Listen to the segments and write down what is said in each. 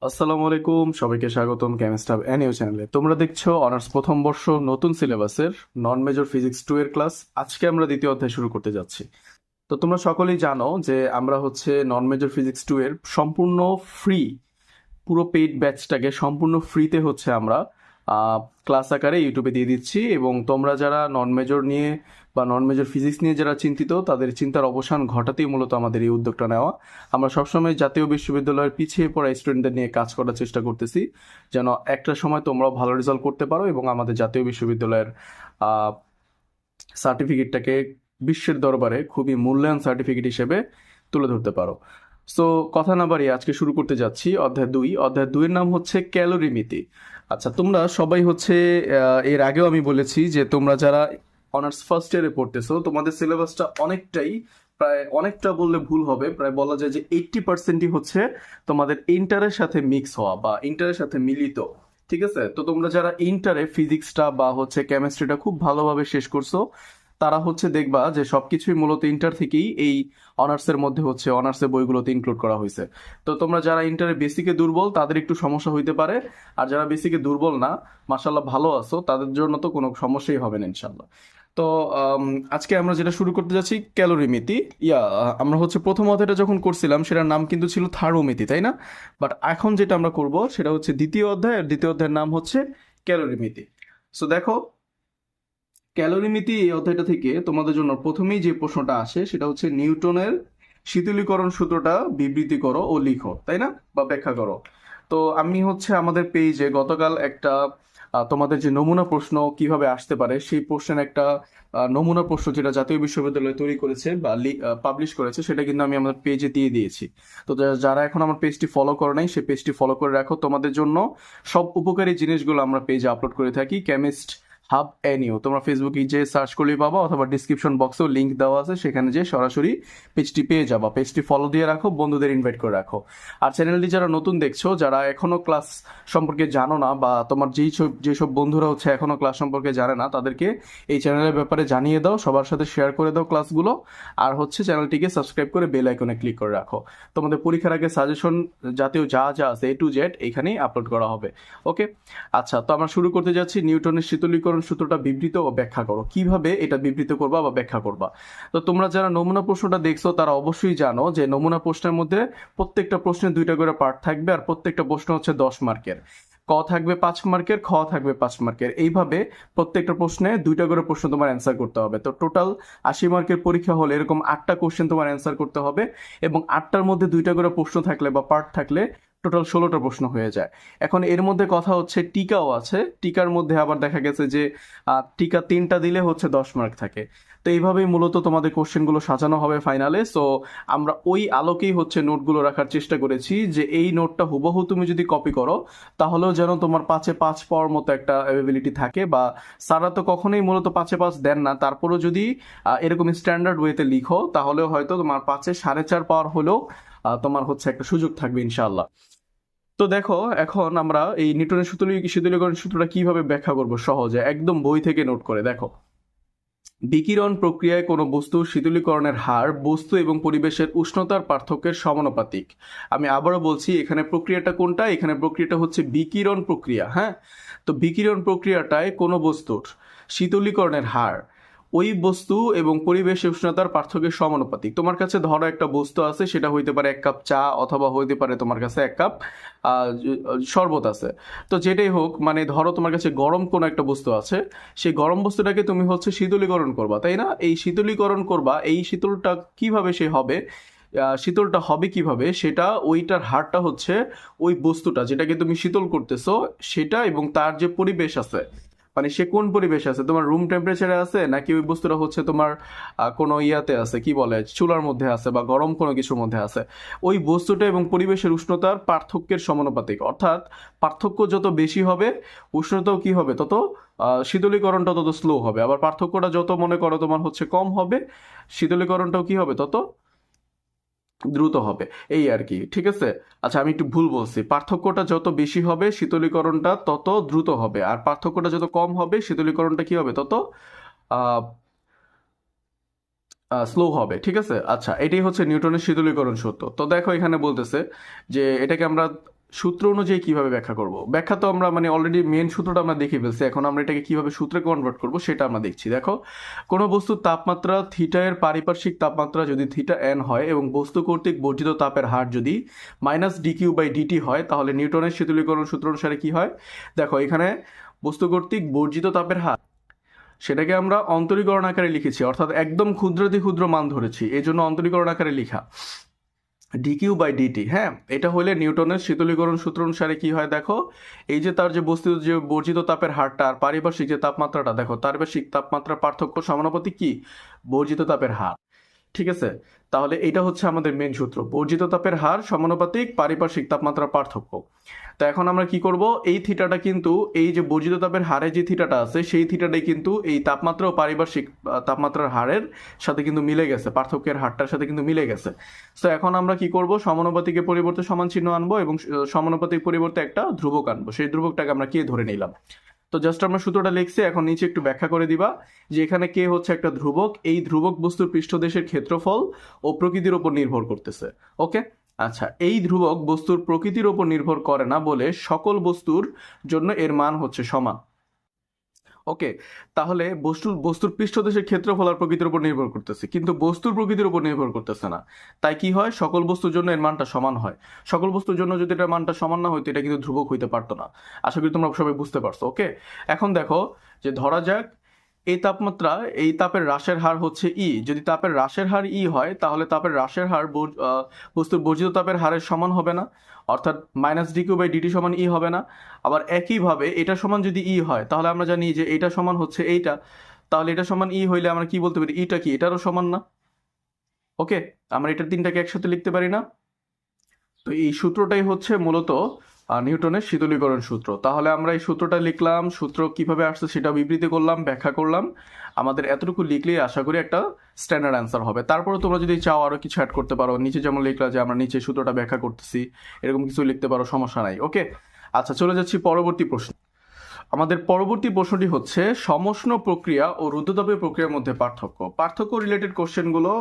আসসালামু আলাইকুম, সবাইকে স্বাগতম কেমিস্ট হাব এনইউ চ্যানেলে। তোমরা দেখছো অনার্স প্রথম বর্ষ নতুন সিলেবাসের নন মেজর ফিজিক্স 2 এর ক্লাস। আজকে আমরা দ্বিতীয় অধ্যায় শুরু করতে যাচ্ছি। তো তোমরা সকলেই জানো যে আমরা হচ্ছে নন মেজর ফিজিক্স 2 এর সম্পূর্ণ ফ্রি, পুরো পেইড ব্যাচটাকে সম্পূর্ণ ফ্রিতে হচ্ছে আমরা ক্লাস আকারে ইউটিউবে দিয়ে দিচ্ছি। এবং তোমরা যারা নন মেজর নিয়ে বা নন মেজর ফিজিক্স নিয়ে যারা চিন্তিত, তাদের চিন্তার অবসান ঘটাতেই মূলত আমাদের এই উদ্যোগটা নেওয়া। আমরা সবসময় জাতীয় বিশ্ববিদ্যালয়ের পিছিয়ে পড়া স্টুডেন্টদের নিয়ে কাজ করার চেষ্টা করতেছি, যেন একটা সময় তোমরাও ভালো রেজাল্ট করতে পারো এবং আমাদের জাতীয় বিশ্ববিদ্যালয়ের সার্টিফিকেটটাকে বিশ্বের দরবারে খুবই মূল্যায়ন সার্টিফিকেট হিসেবে তুলে ধরতে পারো। সো কথা না বাড়িয়ে আজকে শুরু করতে যাচ্ছি অধ্যায় 2 এর নাম হচ্ছে ক্যালোরিমিতি। আচ্ছা, তোমরা সবাই হচ্ছে এর আগেও আমি বলেছি যে তোমরা যারা অনার্স ফার্স্ট ইয়ারে পড়তেছো, তোমাদের সিলেবাসটা অনেকটা বললে ভুল হবে, প্রায় বলা যায় যে 80%ই হচ্ছে তোমাদের ইন্টারের সাথে মিক্স হওয়া বা ইন্টারের সাথে মিলিত। ঠিক আছে, তো তোমরা যারা ইন্টারে ফিজিক্সটা বা হচ্ছে কেমিস্ট্রিটা খুব ভালোভাবে শেষ করছো, তারা হচ্ছে দেখবা যে সবকিছুই মূলত ইন্টার থেকেই এই অনার্সের মধ্যে হচ্ছে অনার্সের বইগুলোতে ইনক্লুড করা হয়েছে। তো তোমরা যারা ইন্টারে বেসিকে দুর্বল, তাদের একটু সমস্যা হইতে পারে। আর যারা বেসিকে দুর্বল না, মাশাল্লাহ ভালো আছো, তাদের জন্য তো কোনো সমস্যাই হবে না ইনশাল্লাহ। তো আজকে আমরা যেটা শুরু করতে যাচ্ছি ক্যালোরিমিতি। আমরা হচ্ছে প্রথম অধ্যায়টা যখন করছিলাম সেটার নাম কিন্তু ছিল থার্মোমিতি, তাই না? বাট এখন যেটা আমরা করব সেটা হচ্ছে দ্বিতীয় অধ্যায়, আর দ্বিতীয় অধ্যায়ের নাম হচ্ছে ক্যালোরিমিতি। সো দেখো, ক্যালোরিমিতি এই অধ্যায়টা থেকে তোমাদের জন্য প্রথমেই যে প্রশ্নটা আসে সেটা হচ্ছে নিউটনের শীতলীকরণ সূত্রটা বিবৃতি করো ও লিখো, তাই না? বা ব্যাখ্যা করো। তো আমি হচ্ছে আমাদের পেজে গতকাল একটা তোমাদের যে নমুনা প্রশ্ন কিভাবে আসতে পারে সেই প্রশ্নের একটা নমুনা প্রশ্ন যেটা জাতীয় বিশ্ববিদ্যালয় তৈরি করেছে বা পাবলিশ করেছে, সেটা কিন্তু আমি আমার পেজে দিয়ে দিয়েছি। তো যারা এখন আমার পেজটি ফলো করে নাই, সেই পেজটি ফলো করে রাখো। তোমাদের জন্য সব উপকারী জিনিসগুলো আমরা পেজে আপলোড করে থাকি। কেমিস্ট হাব এনইউ তোমরা ফেসবুকে যে সার্চ করলেই পাবা, অথবা ডিসক্রিপশন বক্সেও লিঙ্ক দেওয়া আছে, সেখানে যে সরাসরি পেজটি পেয়ে যাবা। পেজটি ফলো দিয়ে রাখো, বন্ধুদের ইনভাইট করে রাখো। আর চ্যানেলটি যারা নতুন দেখছো, যারা এখনো ক্লাস সম্পর্কে জানো না, বা তোমার যেসব বন্ধুরা হচ্ছে এখনো ক্লাস সম্পর্কে জানে না, তাদেরকে এই চ্যানেলের ব্যাপারে জানিয়ে দাও, সবার সাথে শেয়ার করে দাও ক্লাসগুলো। আর হচ্ছে চ্যানেলটিকে সাবস্ক্রাইব করে বেল আইকনে ক্লিক করে রাখো। তোমাদের পরীক্ষার আগে সাজেশন জাতীয় যা যা আছে A to Z এখানেই আপলোড করা হবে। ওকে, আচ্ছা, তো আমরা শুরু করতে যাচ্ছি। নিউটনের শীতলীকরণ সূত্রটা বিবৃত ও ব্যাখ্যা করো। কিভাবে এটা বিবৃত করবা বা ব্যাখ্যা করবা? তো তোমরা যারা নমুনা প্রশ্নটা দেখছো, তারা অবশ্যই জানো যে নমুনা প্রশ্নের মধ্যে প্রত্যেকটা প্রশ্নে 2টা করে পার্ট থাকবে, আর প্রত্যেকটা প্রশ্ন হচ্ছে 10 মার্কের। ক থাকবে 5 মার্কের, খ থাকবে 5 মার্কের। এইভাবে প্রত্যেকটা প্রশ্নে 2টা করে প্রশ্ন তোমার অ্যান্সার করতে হবে। তো টোটাল 80 মার্কের পরীক্ষা হলে এরকম 8টা কোশ্চেন তোমার অ্যান্সার করতে হবে, এবং 8টার মধ্যে 2টা করে প্রশ্ন থাকলে বা পার্ট থাকলে টোটাল 16টা প্রশ্ন হয়ে যায়। এখন এর মধ্যে কথা হচ্ছে টিকাও আছে। টিকার মধ্যে আবার দেখা গেছে যে টিকা 3টা দিলে হচ্ছে 10 মার্ক থাকে। তো এইভাবেই মূলত তোমাদের কোশ্চেনগুলো সাজানো হবে ফাইনালে। সো আমরা ওই আলোকেই হচ্ছে নোটগুলো রাখার চেষ্টা করেছি, যে এই নোটটা হুবহু তুমি যদি কপি করো, তাহলেও যেন তোমার 5-এ 5 পাওয়ার মতো একটা অ্যাবিলিটি থাকে। বা স্যাররা তো কখনোই মূলত 5-এ 5 দেন না, তারপরেও যদি এরকম স্ট্যান্ডার্ড ওয়েতে লিখো, তাহলেও হয়তো তোমার 5-এ 4.5 পাওয়ার হলেও তোমার হচ্ছে একটা সুযোগ থাকবে ইনশাআল্লাহ। তো দেখো, এখন আমরা এই নিউটনের শীতলীকরণ সূত্রটা কিভাবে ব্যাখ্যা করব সহজে, একদম বই থেকে নোট করে। দেখো, বিকিরণ প্রক্রিয়ায় কোনো বস্তুর শীতলীকরণের হার বস্তু এবং পরিবেশের উষ্ণতার পার্থক্যের সমানুপাতিক। আমি আবারও বলছি, এখানে প্রক্রিয়াটা কোনটা? এখানে প্রক্রিয়াটা হচ্ছে বিকিরণ প্রক্রিয়া। হ্যাঁ, তো বিকিরণ প্রক্রিয়াটায় কোনো বস্তুর শীতলীকরণের হার ওই বস্তু এবং পরিবেশের উষ্ণতার পার্থক্যের সমানুপাতিক। তোমার কাছে ধরো একটা বস্তু আছে, সেটা হইতে পারে 1 কাপ চা, অথবা হইতে পারে তোমার কাছে 1 কাপ শরবত আছে। তো যেটাই হোক, মানে ধরো তোমার কাছে গরম কোনো একটা বস্তু আছে, সেই গরম বস্তুটাকে তুমি হচ্ছে শীতলীকরণ করবা, তাই না? এই শীতলীকরণ করবা, এই শীতলটা কিভাবে সে হবে, শীতলটা হবে কিভাবে, সেটা ওইটার হারটা হচ্ছে ওই বস্তুটা যেটাকে তুমি শীতল করতেছো সেটা এবং তার যে পরিবেশ আছে, মানে সে কোন পরিবেশ আছে, তোমার রুম টেম্পারেচারে আছে, নাকি ওই বস্তুটা হচ্ছে তোমার কোনো ইয়াতে আছে, কি বলে, চুলার মধ্যে আছে, বা গরম কোনো কিছুর মধ্যে আছে। ওই বস্তুটা এবং পরিবেশের উষ্ণতার পার্থক্যের সমানুপাতিক, অর্থাৎ পার্থক্য যত বেশি হবে, উষ্ণতাও কি হবে, তত শীতলীকরণটা তত স্লো হবে। আবার পার্থক্যটা যত মনে করো তোমার হচ্ছে কম হবে, শীতলীকরণটাও কি হবে, তত দ্রুত হবে। এই আর কি, ঠিক আছে? আচ্ছা, আমি একটু ভুল বলছি, পার্থক্যটা যত বেশি হবে শীতলীকরণটা তত দ্রুত হবে, আর পার্থক্যটা যত কম হবে শীতলীকরণটা কি হবে, তত স্লো হবে। ঠিক আছে, আচ্ছা, এটাই হচ্ছে নিউটনের শীতলীকরণ সূত্র। তো দেখো, এখানে বলতেছে যে এটাকে আমরা সূত্র অনুযায়ী কিভাবে ব্যাখ্যা করব? ব্যাখ্যা তো আমরা মানে অলরেডি মেন সূত্রটা আমরা দেখে ফেলছি, এখন আমরা এটাকে কিভাবে সূত্রে কনভার্ট করব সেটা আমরা দেখছি। দেখো, কোনো বস্তুর তাপমাত্রা থিটা এর পারিপার্শ্বিক তাপমাত্রা যদি থিটা এন হয় এবং বস্তু কর্তৃক বর্জিত তাপের হার যদি -dq/dt হয়, তাহলে নিউটনের শীতলীকরণ সূত্র অনুসারে কি হয়? দেখো, এখানে বস্তু কর্তৃক বর্জিত তাপের হার সেটাকে আমরা অন্তরীকরণ আকারে লিখেছি, অর্থাৎ একদম ক্ষুদ্রাতি ক্ষুদ্র মান ধরেছি, এই জন্য অন্তরীকরণ আকারে লিখা dq/dt। হ্যাঁ, এটা হলে নিউটনের শীতলীকরণ সূত্র অনুসারে কি হয়? দেখো, এই যে তার যে বস্তু যে বর্জিত তাপের হারটা আর পারিপার্শ্বিক যে তাপমাত্রাটা, দেখো পারিপার্শ্বিক তাপমাত্রার পার্থক্য সমানুপাতিক কি? বর্জিত তাপের হার। ঠিক আছে, তাহলে এটা হচ্ছে আমাদের মেন সূত্র, বর্জিত তাপের হার সমানুপাতিক পারিপার্শ্বিক তাপমাত্রার পার্থক্য। তো এখন আমরা কি করব? এই থিটাটা কিন্তু এই যে বর্জিত তাপের হারে যে থিটাটা আছে সেই থিটাটাই কিন্তু এই তাপমাত্রা ও পারিপার্শ্বিক তাপমাত্রার হারের সাথে কিন্তু মিলে গেছে, পার্থক্যের হারটার সাথে কিন্তু মিলে গেছে। তো এখন আমরা কি করব? সমানুপাতিকের পরিবর্তে সমান চিহ্ন আনবো এবং সমানুপাতিক পরিবর্তে একটা ধ্রুবক আনবো, সেই ধ্রুবকটাকে আমরা কে ধরে নিলাম। তো জাস্ট আমরা সূত্রটা লিখছি, এখন নিচে একটু ব্যাখ্যা করে দিবা যে এখানে কে হচ্ছে একটা ধ্রুবক, এই ধ্রুবক বস্তুর পৃষ্ঠদেশের ক্ষেত্রফল ও প্রকৃতির উপর নির্ভর করতেছে। ওকে, আচ্ছা, এই ধ্রুবক বস্তুর প্রকৃতির উপর নির্ভর করে না বলে সকল বস্তুর জন্য এর মান হচ্ছে সমান। ওকে, তাহলে বস্তুর পৃষ্ঠদেশের ক্ষেত্রফল আর প্রকৃতির উপর নির্ভর করতেছে, কিন্তু বস্তুর প্রকৃতির উপর নির্ভর করতেছে না। তাই কি হয়? সকল বস্তুর জন্য এর মানটা সমান হয়। সকল বস্তুর জন্য যদি এটার মানটা সমান না হইতো, এটা কিন্তু ধ্রুবক হইতে পারতো না। আশা করি তোমরা সবাই বুঝতে পারছো। ওকে, এখন দেখো যে ধরা যাক এই তাপমাত্রা, এই তাপের হ্রাসের হার হচ্ছে ই। যদি তাপের হ্রাসের হার ই হয়, তাহলে তাপের হ্রাসের হার বস্তুর বর্জিত তাপের হারের সমান হবে না, অর্থাৎ -dq/dt সমান ই হবে না। আবার একইভাবে এটা সমান যদি ই হয়, তাহলে আমরা জানি যে এটা সমান হচ্ছে এইটা, তাহলে এটা সমান ই হইলে আমরা কি বলতে পারি? ইটা কি এটারও সমান না? ওকে, আমরা এটার তিনটাকে একসাথে লিখতে পারি না? তো এই সূত্রটাই হচ্ছে মূলত নিউটনের শীতলীকরণ সূত্র। তাহলে আমরা এই সূত্রটা লিখলাম, সূত্র কিভাবে আসছে সেটা বিবৃতি করলাম, ব্যাখ্যা করলাম। আমাদের এতটুকু লিখলেই আশা করি একটা স্ট্যান্ডার্ড অ্যান্সার হবে। তারপরে তোমরা যদি চাও আরো কিছু অ্যাড করতে পারো, নিচে যেমন লিখলা যে আমরা নিচে সূত্রটা ব্যাখ্যা করতেছি, এরকম কিছু লিখতে পারো, সমস্যা নাই। ওকে, আচ্ছা, চলে যাচ্ছি পরবর্তী প্রশ্ন। আমাদের পরবর্তী প্রশ্নটি হচ্ছে সমষ্ণ প্রক্রিয়া ও রুদ্ধতাপীয় প্রক্রিয়ার মধ্যে পার্থক্য রিলেটেড কোশ্চেনগুলো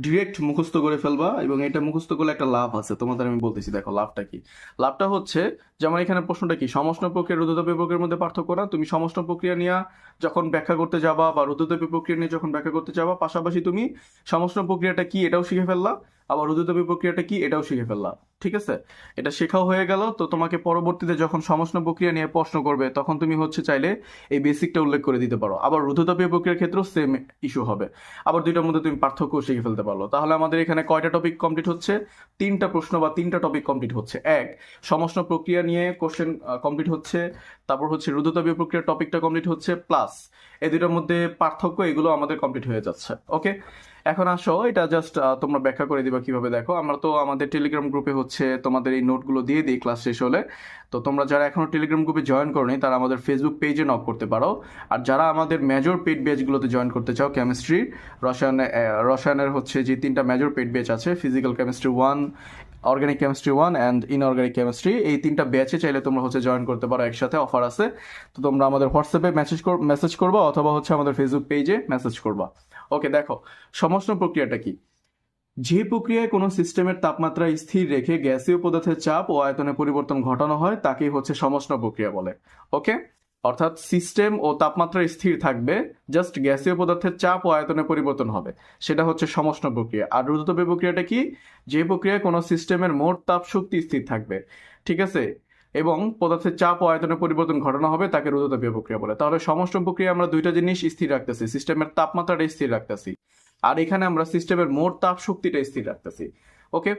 ডিরেক্ট মুখস্থ করে ফেলবা, এবং এটা মুখস্থ করলে একটা লাভ আছে তোমাদের, আমি বলতেছি। দেখো লাভটা কি? লাভটা হচ্ছে, যেমন এখানে প্রশ্নটা কি, সমষ্ণ প্রক্রিয়া রুদ্ধতাপীয় প্রক্রিয়ার মধ্যে পার্থক্য না? তুমি সমষ্ণ প্রক্রিয়া নিয়ে যখন ব্যাখ্যা করতে যাবা বা রুদ্ধতাপীয় প্রক্রিয়া নিয়ে যখন ব্যাখ্যা করতে যাবা, পাশাপাশি তুমি সমষ্ণ প্রক্রিয়াটা কি এটাও শিখে ফেললা, আবার রুদ্ধতাপীয় প্রক্রিয়াটা কি এটাও শিখে ফেললা। ঠিক আছে, এটা শেখাও হয়ে গেল। তো তোমাকে পরবর্তীতে যখন সমষ্ণ প্রক্রিয়া নিয়ে প্রশ্ন করবে, তখন তুমি হচ্ছে চাইলে এই বেসিকটা উল্লেখ করে দিতে পারো। আবার রুদ্ধতাপীয় প্রক্রিয়ার ক্ষেত্রেও সেম ইস্যু হবে, আবার দুইটার মধ্যে তুমি পার্থক্য শিখে ফেলতে পারলো। তাহলে আমাদের এখানে কয়টা টপিক কমপ্লিট হচ্ছে? তিনটা প্রশ্ন বা তিনটা টপিক কমপ্লিট হচ্ছে। এক, সমষ্ণ প্রক্রিয়া নিয়ে কোশ্চেন কমপ্লিট হচ্ছে, তারপর হচ্ছে রুদ্ধতাপীয় প্রক্রিয়ার টপিকটা কমপ্লিট হচ্ছে, প্লাস এই দুইটার মধ্যে পার্থক্য, এগুলো আমাদের কমপ্লিট হয়ে যাচ্ছে। ওকে, এখন আসো এটা জাস্ট তোমরা ব্যাখ্যা করে দিবা কিভাবে। দেখো, আমরা তো আমাদের টেলিগ্রাম গ্রুপে হচ্ছে তোমাদের এই নোটগুলো দিয়ে দিই ক্লাস শেষ হলে। তো তোমরা যারা এখনো টেলিগ্রাম গ্রুপে জয়েন করোনি, তারা আমাদের ফেসবুক পেজে নক করতে পারো। আর যারা আমাদের মেজর পেড ব্যাচগুলোতে জয়েন করতে চাও, কেমিস্ট্রি, রসায়নের হচ্ছে যে তিনটা মেজর পেড ব্যাচ আছে, physical chemistry 1, organic chemistry 1 and inorganic chemistry, এই তিনটা ব্যাচে চাইলে তোমরা হচ্ছে জয়েন করতে পারো, একসাথে অফার আছে। তো তোমরা আমাদের হোয়াটসঅ্যাপে মেসেজ করবা অথবা হচ্ছে আমাদের ফেসবুক পেজে মেসেজ করবা। ওকে, দেখো সমষ্ণ প্রক্রিয়াটা কি? যে প্রক্রিয়ায় কোনো সিস্টেমের তাপমাত্রা স্থির রেখে গ্যাসীয় পদার্থের চাপ ও আয়তনে পরিবর্তন ঘটানো হয় তাকেই হচ্ছে সমষ্ণ প্রক্রিয়া বলে। ওকে, অর্থাৎ সিস্টেম ও তাপমাত্রা স্থির থাকবে, জাস্ট গ্যাসীয় পদার্থের চাপ ও আয়তনে পরিবর্তন হবে, সেটা হচ্ছে সমষ্ণ প্রক্রিয়া। আর রুদ্ধতাপীয় প্রক্রিয়াটা কি? যে প্রক্রিয়ায় কোনো সিস্টেমের মোট তাপ শক্তি স্থির থাকবে, ঠিক আছে, এবং পদার্থের চাপ ও আয়তনে পরিবর্তন ঘটানো হবে, তাকে রুদ্ধতাপীয় প্রক্রিয়া বলে। তাহলে সমষ্ণ প্রক্রিয়া আমরা দুইটা জিনিস স্থির রাখতেছি, সিস্টেমের তাপমাত্রাটা স্থির রাখতেছি, আর এখানে আমরা সিস্টেমের মোট তাপ শক্তিটা স্থির রাখতেছি। ওকে,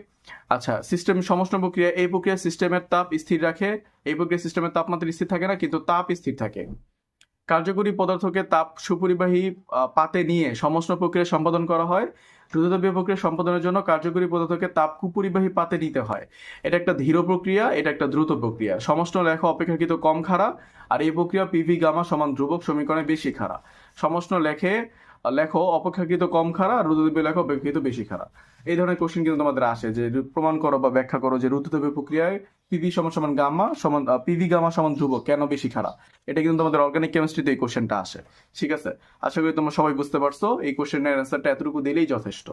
আচ্ছা, সিস্টেম সমষ্ণ প্রক্রিয়া, এই প্রক্রিয়া সিস্টেমের তাপ স্থির রাখে, এই প্রক্রিয়া সিস্টেমের তাপমাত্রা স্থির থাকে না, কিন্তু তাপ স্থির থাকে। কার্যকরী পদার্থকে তাপ সুপরিবাহী পাতে নিয়ে সমষ্ণ প্রক্রিয়া সম্পাদন করা হয়। রুদ্ধতাপীয় প্রক্রিয়া সম্পাদনের জন্য কার্যকরী পদার্থকে তাপ কুপরিবাহী পাতে নিতে হয়। এটা একটা ধীর প্রক্রিয়া, এটা একটা দ্রুত প্রক্রিয়া। সমষ্ণ লেখা অপেক্ষাকৃত কম খাড়া, আর এই প্রক্রিয়া পিভি গামা সমান ধ্রুবক সমীকরণে বেশি খাড়া। সমষ্ণ লেখো অপেক্ষাকৃত কম খাড়া, আর রুদ্ধতাপীয় লেখো অপেক্ষাকৃত বেশি খাড়া। এই ধরনের কোশ্চেন কিন্তু তোমাদের আসে, যে প্রমাণ করো বা ব্যাখ্যা করো যে রুদ্ধতাপীয় প্রক্রিয়ায় পিভি সমান গামা সমান পিভি গামা সমান ধ্রুবক, কেন বেশি খাড়া। এটা কিন্তু তোমাদের অর্গানিক কেমিস্ট্রিতে এই কোশ্চেনটা আসে। ঠিক আছে, আশা করি তোমরা সবাই বুঝতে পারছো। এই কোশ্চেনের অ্যান্সারটা এতটুকু দিলেই যথেষ্ট।